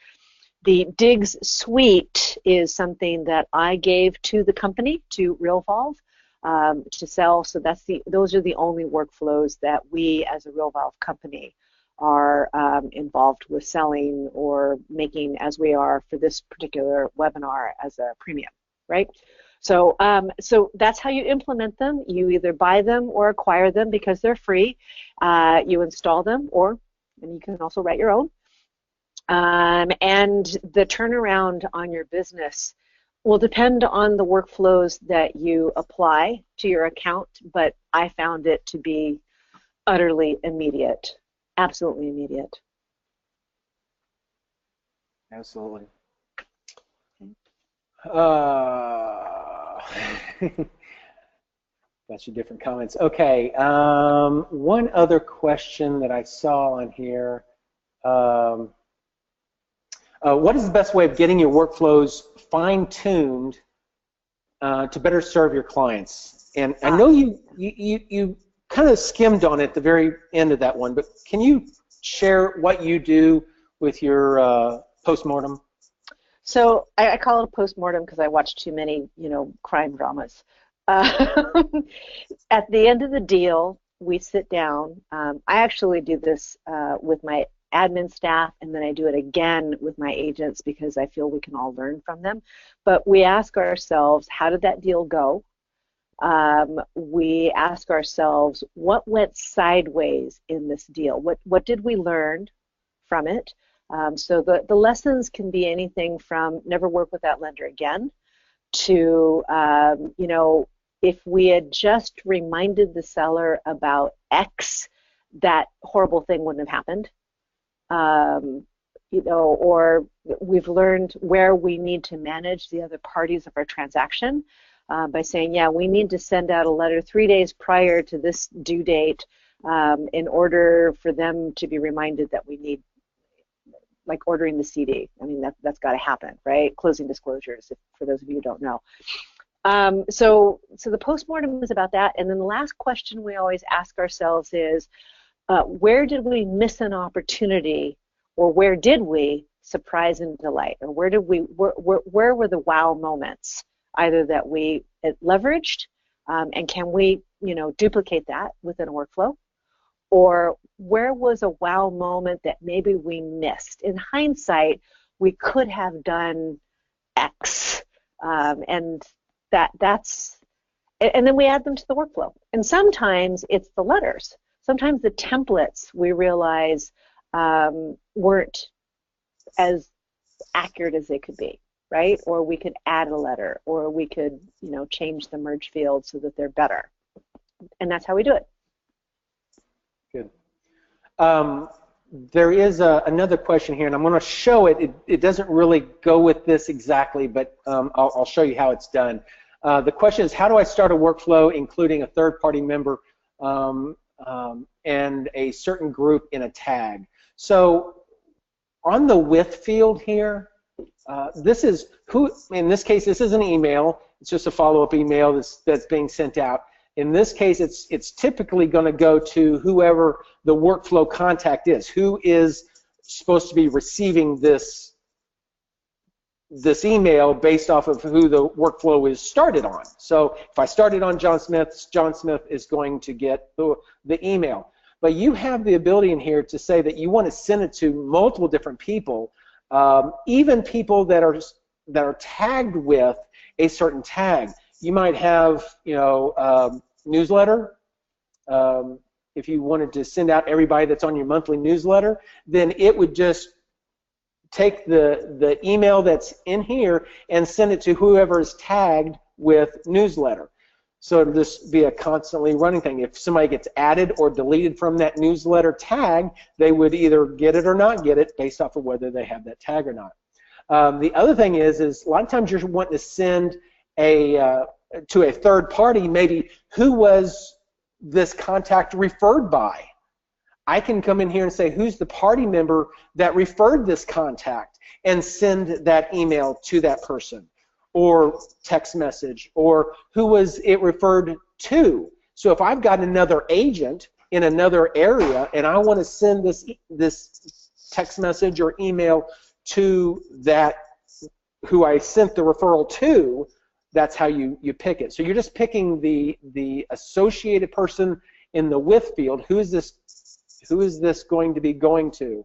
The Digs Suite is something that I gave to the company, to Realvolve, to sell. So those are the only workflows that we as a Realvolve company are involved with selling or making, as we are for this particular webinar, as a premium, right? So, so that's how you implement them. You either buy them or acquire them because they're free. You install them, and you can also write your own. And the turnaround on your business will depend on the workflows that you apply to your account, but I found it to be utterly immediate, absolutely immediate. Absolutely. Bunch of different comments. Okay, one other question that I saw on here. What is the best way of getting your workflows fine-tuned to better serve your clients? And I know you kind of skimmed on it at the very end of that one, but can you share what you do with your postmortem? So I call it a postmortem because I watch too many, you know, crime dramas. At the end of the deal, we sit down. I actually do this with my admin staff, and then I do it again with my agents because I feel we can all learn from them. But we ask ourselves, how did that deal go? We ask ourselves, what went sideways in this deal? What did we learn from it? So the lessons can be anything from never work with that lender again to, you know, if we had just reminded the seller about X, that horrible thing wouldn't have happened. You know, or we've learned where we need to manage the other parties of our transaction by saying, yeah, we need to send out a letter 3 days prior to this due date in order for them to be reminded that we need, like ordering the CD. I mean, that's got to happen, right? Closing disclosures, for those of you who don't know. So the postmortem is about that. And then the last question we always ask ourselves is, where did we miss an opportunity, or where did we surprise and delight, or where were the wow moments, either that we leveraged, and can we, you know, duplicate that within a workflow, or where was a wow moment that maybe we missed? In hindsight, we could have done X, and that's, and then we add them to the workflow. And sometimes it's the letters. Sometimes the templates we realize weren't as accurate as they could be, right? Or we could add a letter, or we could, you know, change the merge field so that they're better. And that's how we do it. Good. There is another question here, and I'm going to show it. It doesn't really go with this exactly, but I'll show you how it's done. The question is, how do I start a workflow including a third-party member and a certain group in a tag? So on the with field here, this is who, in this case, this is an email. It's just a follow-up email that's being sent out. In this case, it's typically going to go to whoever the workflow contact is. Who is supposed to be receiving this email based off of who the workflow is started on. So if I started on John Smith is going to get the email. But you have the ability in here to say that you want to send it to multiple different people, even people that are tagged with a certain tag. You might have, newsletter. If you wanted to send out everybody that's on your monthly newsletter, then it would just take the email that's in here and send it to whoever is tagged with newsletter. So it'll just be a constantly running thing. If somebody gets added or deleted from that newsletter tag, they would either get it or not get it based off of whether they have that tag or not. The other thing is a lot of times you're wanting to send to a third party, maybe who was this contact referred by. I can come in here and say, who's the party member that referred this contact, and send that email to that person, or text message, or who was it referred to. So if I've got another agent in another area and I want to send this text message or email to that who I sent the referral to, that's how you pick it. So you're just picking the associated person in the with field. Who is this going to be going to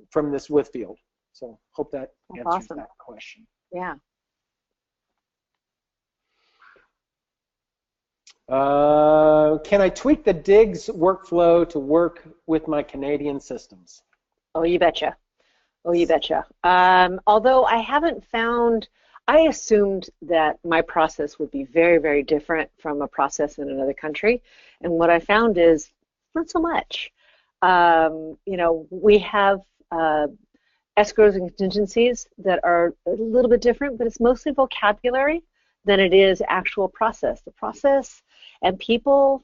from this with field? So hope that answers that question. Yeah. Can I tweak the digs workflow to work with my Canadian systems? Oh, you betcha. Oh, you betcha. Although I haven't found, I assumed that my process would be very, very different from a process in another country. And what I found is not so much. We have escrows and contingencies that are a little bit different, but it's mostly vocabulary than it is actual process. The process and people,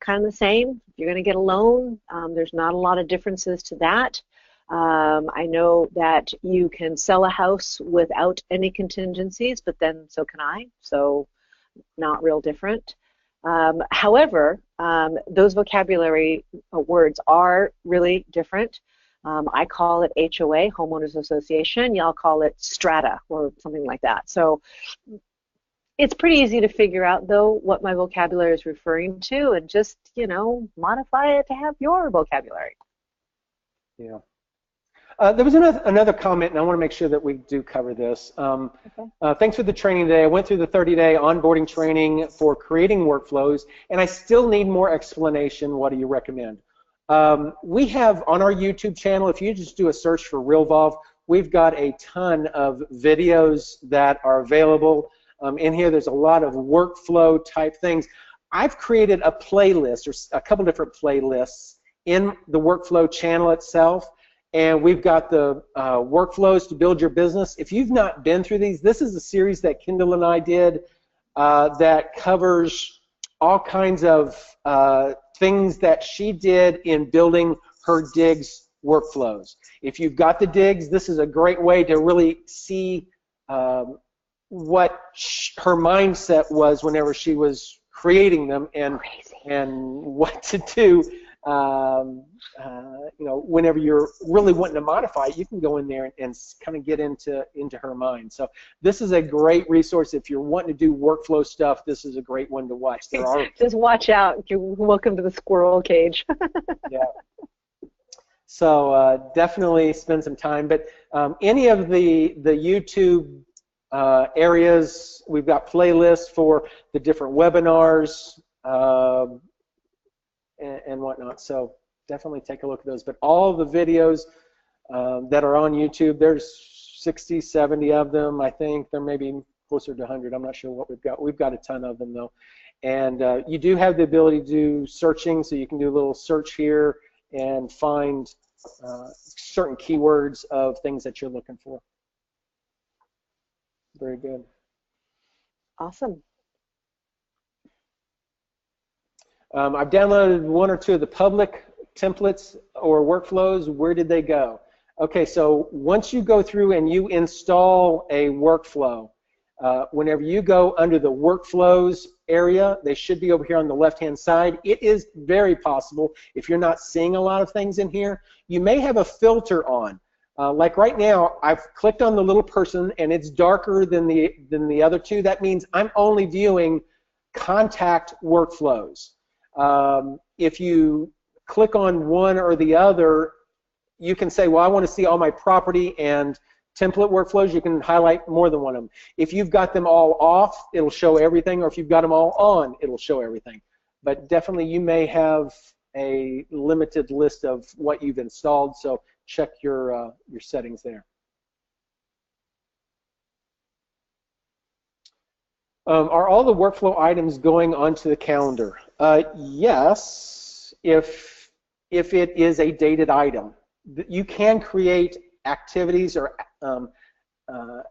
kind of the same. You're going to get a loan. There's not a lot of differences to that. I know that you can sell a house without any contingencies, but then so can I, so not real different. However, those vocabulary words are really different. I call it HOA, Homeowners Association. Y'all call it strata or something like that. So it's pretty easy to figure out, though, what my vocabulary is referring to, and just, modify it to have your vocabulary. Yeah. There was another comment, and I want to make sure that we do cover this. Thanks for the training today. I went through the 30-day onboarding training for creating workflows, and I still need more explanation. What do you recommend? We have on our YouTube channel, if you just do a search for Realvolve, we've got a ton of videos that are available. In here, there's a lot of workflow type things. I've created a playlist, or a couple different playlists in the workflow channel itself. And we've got the workflows to build your business. If you've not been through these, this is a series that Kendyl and I did that covers all kinds of things that she did in building her digs workflows. If you've got the digs, this is a great way to really see what her mindset was whenever she was creating them, and what to do. Whenever you're really wanting to modify it, you can go in there and kind of get into her mind. So this is a great resource. If you're wanting to do workflow stuff, this is a great one to watch. Just watch out. You're welcome to the squirrel cage. Yeah. So definitely spend some time. But any of the YouTube areas, we've got playlists for the different webinars and whatnot. So definitely take a look at those. But all the videos that are on YouTube, there's 60, 70 of them, I think. There may be closer to 100. I'm not sure what we've got. We've got a ton of them, though. And you do have the ability to do searching, so you can do a little search here and find certain keywords of things that you're looking for. Very good. Awesome. I've downloaded one or two of the public templates or workflows. Where did they go? Okay, so once you go through and you install a workflow, whenever you go under the workflows area, they should be over here on the left-hand side. It is very possible, if you're not seeing a lot of things in here, you may have a filter on. Like right now, I've clicked on the little person and it's darker than the other two. That means I'm only viewing contact workflows. If you click on one or the other, you can say, well, I want to see all my property and template workflows. You can highlight more than one of them. If you've got them all off, it'll show everything, or if you've got them all on, it'll show everything. But definitely you may have a limited list of what you've installed, so check your settings there. Are all the workflow items going onto the calendar? Yes, if it is a dated item. You can create activities or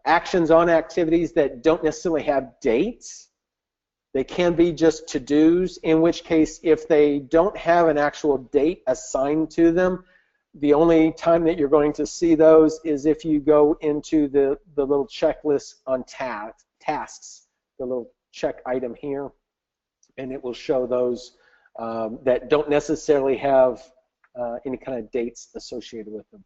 actions on activities that don't necessarily have dates. They can be just to-dos, in which case if they don't have an actual date assigned to them, the only time that you're going to see those is if you go into the little checklist on tasks, the little check item here, and it will show those that don't necessarily have any kind of dates associated with them.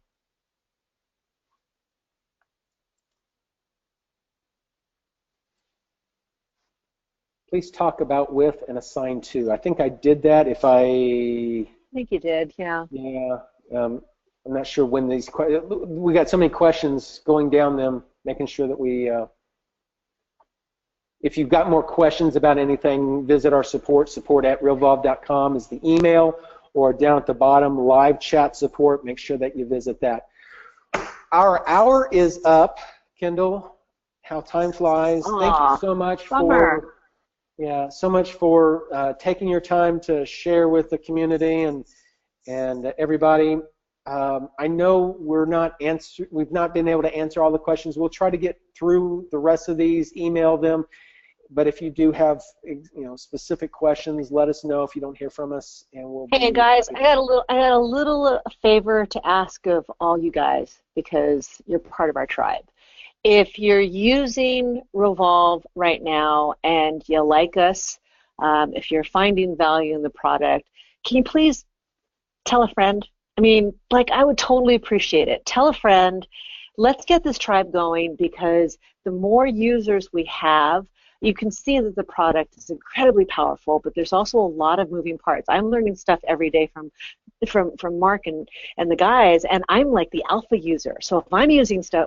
Please talk about with and assign to. I think I did that. I think you did, yeah. Yeah. I'm not sure when these we got so many questions going down them, making sure that we. If you've got more questions about anything, visit our support@realvolve.com is the email, or down at the bottom, live chat support. Make sure that you visit that. Our hour is up, Kendyl. How time flies. Thank you so much for taking your time to share with the community and everybody. I know we've not been able to answer all the questions. We'll try to get through the rest of these, email them. But if you do have, specific questions, let us know if you don't hear from us, and we'll. Hey guys, I got a little favor to ask of all you guys, because you're part of our tribe. If you're using Realvolve right now and you like us, if you're finding value in the product, can you please tell a friend? I mean, I would totally appreciate it. Tell a friend. Let's get this tribe going, because the more users we have, you can see that the product is incredibly powerful, but there's also a lot of moving parts. I'm learning stuff every day from Mark and the guys, and I'm like the alpha user. So if I'm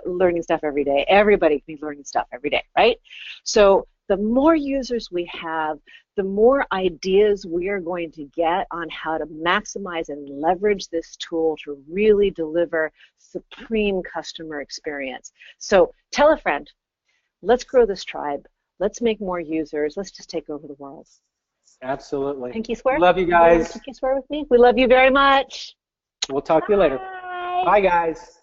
learning stuff every day, everybody can be learning stuff every day, right? So the more users we have, the more ideas we are going to get on how to maximize and leverage this tool to really deliver supreme customer experience. So tell a friend. Let's grow this tribe. Let's make more users. Let's just take over the world. Absolutely. Pinky swear. Love you guys. Pinky swear with me. We love you very much. We'll talk to you later. Bye. Bye, guys.